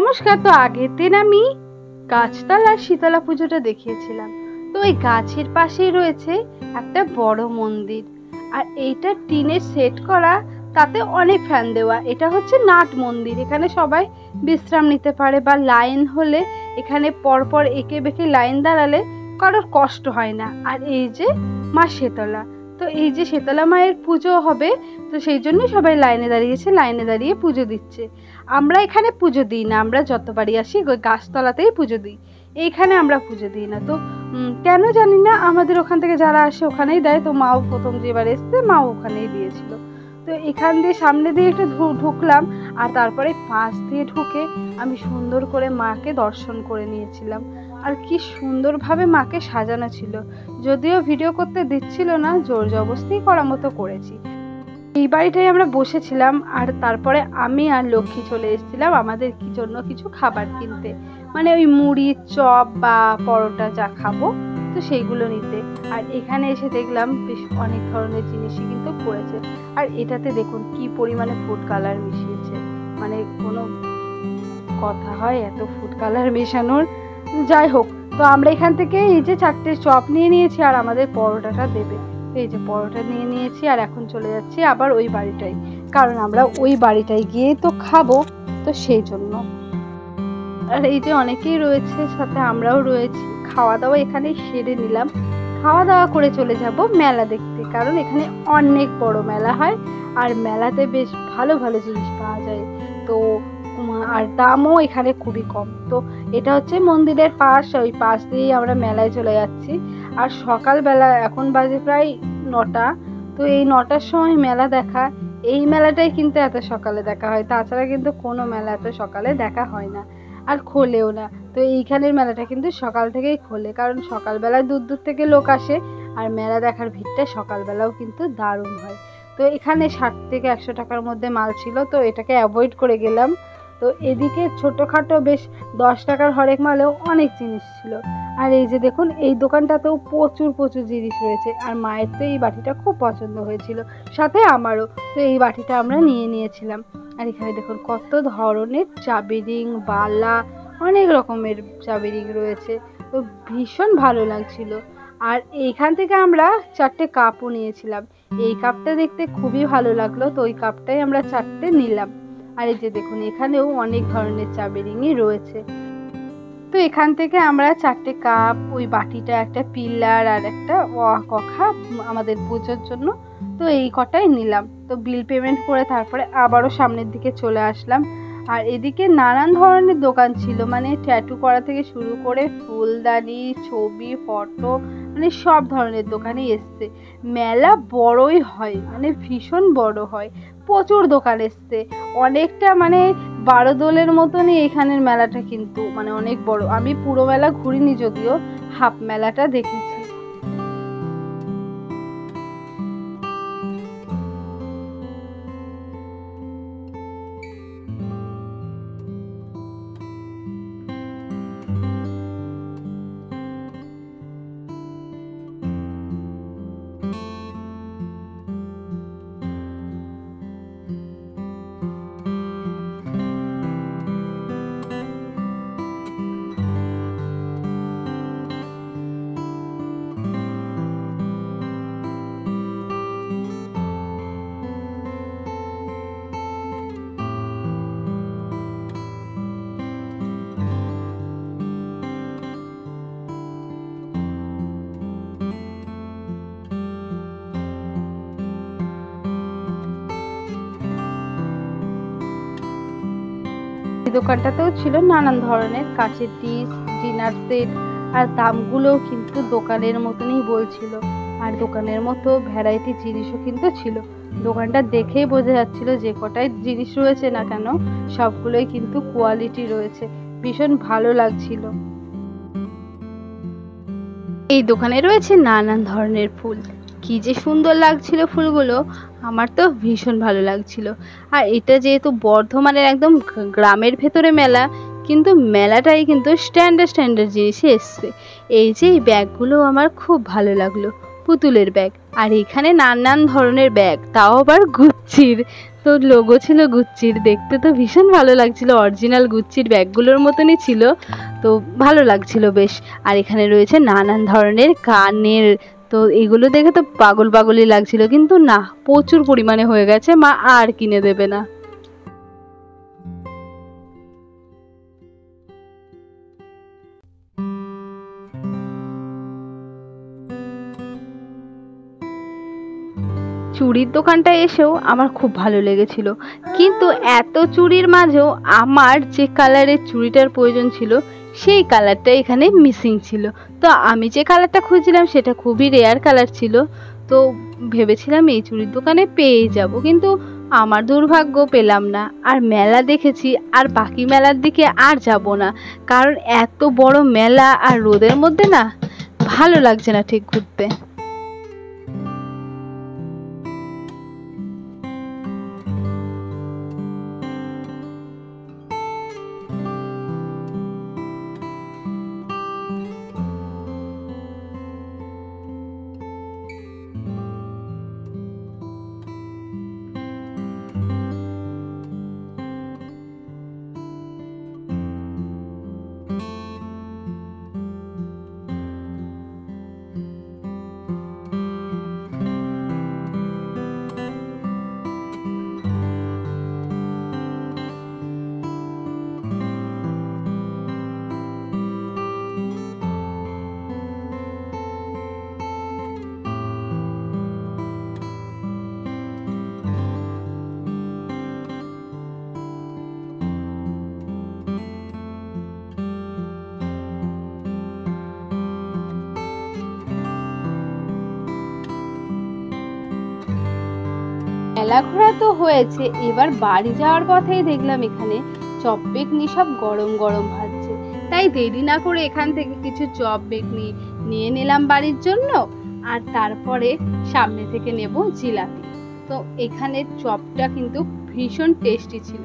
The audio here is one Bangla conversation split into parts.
নমস্কার। তো আগের দিন আমি গাছতলার শীতলা পুজোটা দেখিয়েছিলাম। তো ওই গাছের পাশেই রয়েছে একটা বড় মন্দির, আর এইটা টিনের সেট করা, তাতে অনেক ফ্যান দেওয়া। এটা হচ্ছে নাট মন্দির। এখানে সবাই বিশ্রাম নিতে পারে, বা লাইন হলে এখানে পরপর এঁকে বেঁকে লাইন দাঁড়ালে কারোর কষ্ট হয় না। আর এই যে মা শীতলা, তো এই যে শীতলা মায়ের পুজো হবে, তো সেই জন্য সবাই লাইনে দাঁড়িয়েছে, লাইনে দাঁড়িয়ে পুজো দিচ্ছে। আমরা এখানে পুজো দিই না, আমরা যতবারই আসি গাছতলাতেই পুজো দিই, এইখানে আমরা পুজো দিই না। তো কেন জানি না, আমাদের ওখান থেকে যারা আসে ওখানেই দেয়। তো মাও প্রথম যেবার এসছে মাও ওখানেই দিয়েছিল। তো এখান দিয়ে সামনে দিয়ে একটু ঢুকলাম, আর তারপরে পাশ দিয়ে ঢুকে আমি সুন্দর করে মাকে দর্শন করে নিয়েছিলাম। আর কি সুন্দরভাবে মাকে সাজানো ছিল, যদিও ভিডিও করতে দিচ্ছিল না, জোর জবরদস্তি করার মতো করেছি। এই বাড়িটাই আমরা বসেছিলাম, আর তারপরে আমি আর লক্ষ্মী চলে এসেছিলাম আমাদের জন্য কিছু খাবার কিনতে, মানে ওই মুড়ি, চপ বা পরোটা যা খাবো, তো সেইগুলো নিতে। আর এখানে এসে দেখলাম বেশ অনেক ধরনের জিনিসই কিন্তু পড়েছে। আর এটাতে দেখুন কি পরিমাণে ফুড কালার মিশিয়েছে, মানে কোনো কথা হয় এত ফুড কালার মেশানোর। যাই হোক, তো আমরা এখান থেকে এই যে 4টে চপ নিয়ে নিয়েছি, আর আমাদের পরোটাটা দেবে। এই যে পরোটা নিয়ে নিয়েছি, আর এখন চলে যাচ্ছি আবার ওই বাড়িটাই, কারণ আমরা ওই বাড়িটায় গিয়ে তো খাবো, তো সেই জন্য। আর এই যে অনেকেই রয়েছে, সাথে আমরাও রয়েছি। খাওয়া দাওয়া এখানে সেরে নিলাম, খাওয়া দাওয়া করে চলে যাব মেলা দেখতে, কারণ এখানে অনেক বড় মেলা হয়, আর মেলাতে বেশ ভালো ভালো জিনিস পাওয়া যায়। তো আর দামও এখানে খুবই কম। তো এটা হচ্ছে মন্দিরের পাশ, ওই পাশ দিয়েই আমরা মেলায় চলে যাচ্ছি। আর সকালবেলা, এখন বাজে প্রায় 9টা, তো এই 9টার সময় মেলা দেখা, এই মেলাটাই কিন্তু এত সকালে দেখা হয়, তাছাড়া কিন্তু কোনো মেলা এত সকালে দেখা হয় না, আর খোলেও না। তো এইখানের মেলাটা কিন্তু সকাল থেকেই খোলে, কারণ সকালবেলায় দূর দূর থেকে লোক আসে, আর মেলা দেখার ভিড়টা সকালবেলাও কিন্তু দারুণ হয়। তো এখানে 60 থেকে 100 টাকার মধ্যে মাল ছিল, তো এটাকে অ্যাভয়েড করে গেলাম। তো এদিকে ছোটোখাটো বেশ 10 টাকার হরেক মালেও অনেক জিনিস ছিল। আর এই যে দেখুন, এই দোকানটাতেও প্রচুর প্রচুর জিনিস রয়েছে। আর মায়ের তো এই বাটিটা খুব পছন্দ হয়েছিল, সাথে আমারও। তো এই বাটিটা আমরা নিয়ে নিয়েছিলাম। আর এখানে দেখুন কত ধরনের চাবি রিং, বালা, অনেক রকমের চাবি রিং রয়েছে, তো ভীষণ ভালো লাগছিল। আর এইখান থেকে আমরা 4টে কাপও নিয়েছিলাম। এই কাপটা দেখতে খুবই ভালো লাগলো, তো ওই কাপটাই আমরা 4টে নিলাম। আর এই যে দেখুন, এখানেও অনেক ধরনের চাবি রিংই রয়েছে। তো এখান থেকে আমরা 4টে কাপ, ওই বাটিটা, একটা পিলার, আর একটা কখা আমাদের পুজোর জন্য, তো এই কটাই নিলাম। তো বিল পেমেন্ট করে তারপরে আবারও সামনের দিকে চলে আসলাম। আর এদিকে নানান ধরনের দোকান ছিল, মানে ট্যাটু করা থেকে শুরু করে ফুলদানি, ছবি, ফটো, মানে সব ধরনের দোকানই এসছে। মেলা বড়ই হয়, মানে ভীষণ বড় হয়, প্রচুর দোকান এসছে। অনেকটা মানে 12 দোলের মতনই এখানের মেলাটা, কিন্তু মানে অনেক বড়। আমি পুরো মেলা ঘুরিনি, যদিও হাফ মেলাটা দেখেছি। এই দোকানটাতেও ছিল নানান ধরনের কাচের ডিশ, ডিনার সেট, আর দামগুলোও কিন্তু দোকানের মতনই বলছিল। আর দোকানের মতো ভ্যারাইটি জিনিসও কিন্তু ছিল। দোকানটা দেখেই বোঝা যাচ্ছিল যে কটাই জিনিস রয়েছে না কেন, সবগুলোই কিন্তু কোয়ালিটি রয়েছে, ভীষণ ভালো লাগছিল। এই দোকানে রয়েছে নানান ধরনের ফুল, কি যে সুন্দর লাগছিল ফুলগুলো, আমার তো ভীষণ ভালো লাগছিল। আর এটা যেহেতু বর্ধমানের একদম গ্রামের ভেতরে মেলা, কিন্তু মেলাটাই কিন্তু স্ট্যান্ডার্ড জিনিসে এসছে। এই যে এই ব্যাগগুলো আমার খুব ভালো লাগলো, পুতুলের ব্যাগ। আর এখানে নানান ধরনের ব্যাগ, তাও আবার গুচ্ছির, তো লোগো ছিল গুচ্চির, দেখতে তো ভীষণ ভালো লাগছিল, অরিজিনাল গুচ্চির ব্যাগগুলোর মতনই ছিল, তো ভালো লাগছিল বেশ। আর এখানে রয়েছে নানান ধরনের কানের, তো এগুলো দেখে তো পাগল পাগলই লাগছিল, কিন্তু না, প্রচুর পরিমাণে হয়ে গেছে, মা আর কিনে দেবে না। চুড়ির দোকানটায় এসেও আমার খুব ভালো লেগেছিল, কিন্তু এত চুড়ির মাঝেও আমার যে কালারের চুড়িটার প্রয়োজন ছিল সেই কালারটা এখানে মিসিং ছিল। তো আমি যে কালারটা খুঁজছিলাম সেটা খুবই রেয়ার কালার ছিল, তো ভেবেছিলাম এই চুড়ির দোকানে পেয়ে যাব, কিন্তু আমার দুর্ভাগ্য পেলাম না। আর মেলা দেখেছি, আর বাকি মেলার দিকে আর যাব না, কারণ এত বড় মেলা আর রোদের মধ্যে না ভালো লাগছে না ঠিক ঘুরতে। মেলা ঘোরা তো হয়েছে, এবার বাড়ি যাওয়ার পথেই দেখলাম এখানে চপ বেগনি সব গরম গরম ভাজছে, তাই দেরি না করে এখান থেকে কিছু চপ বেগনি নিয়ে নিলাম বাড়ির জন্য। আর তারপরে সামনে থেকে নেব জিলাপি। তো এখানে চপটা কিন্তু ভীষণ টেস্টি ছিল,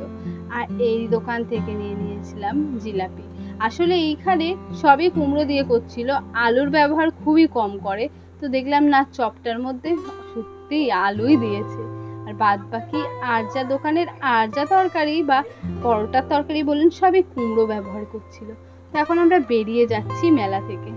আর এই দোকান থেকে নিয়ে নিয়েছিলাম জিলাপি। আসলে এইখানে সবই কুমড়ো দিয়ে করছিল, আলুর ব্যবহার খুবই কম করে, তো দেখলাম না চপটার মধ্যে সত্যি আলুই দিয়েছে। আর বাদ বাকি আর যা দোকানের আর যা তরকারি বা পরোটার তরকারি বলুন সবই কুমড়ো ব্যবহার করছিল। তো এখন আমরা বেরিয়ে যাচ্ছি মেলা থেকে।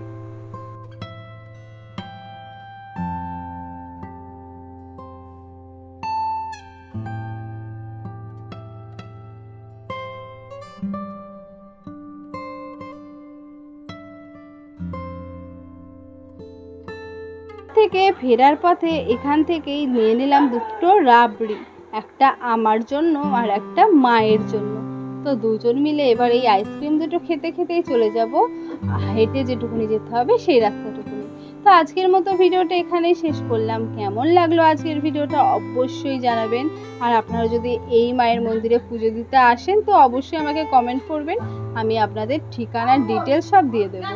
থেকে ফেরার পথে এখান থেকেই নিয়ে নিলাম দুটো রাবড়ি, একটা আমার জন্য আর একটা মায়ের জন্য। তো দুজন মিলে এবার এই আইসক্রিম দুটো খেতে খেতেই চলে যাব হেঁটে যেটুকুনি যেতে হবে সেই রাস্তাটুকুনি। তো আজকের মতো ভিডিওটা এখানেই শেষ করলাম। কেমন লাগলো আজকের ভিডিওটা অবশ্যই জানাবেন, আর আপনারা যদি এই মায়ের মন্দিরে পুজো দিতে আসেন তো অবশ্যই আমাকে কমেন্ট করবেন, আমি আপনাদের ঠিকানার ডিটেলস সব দিয়ে দেবো।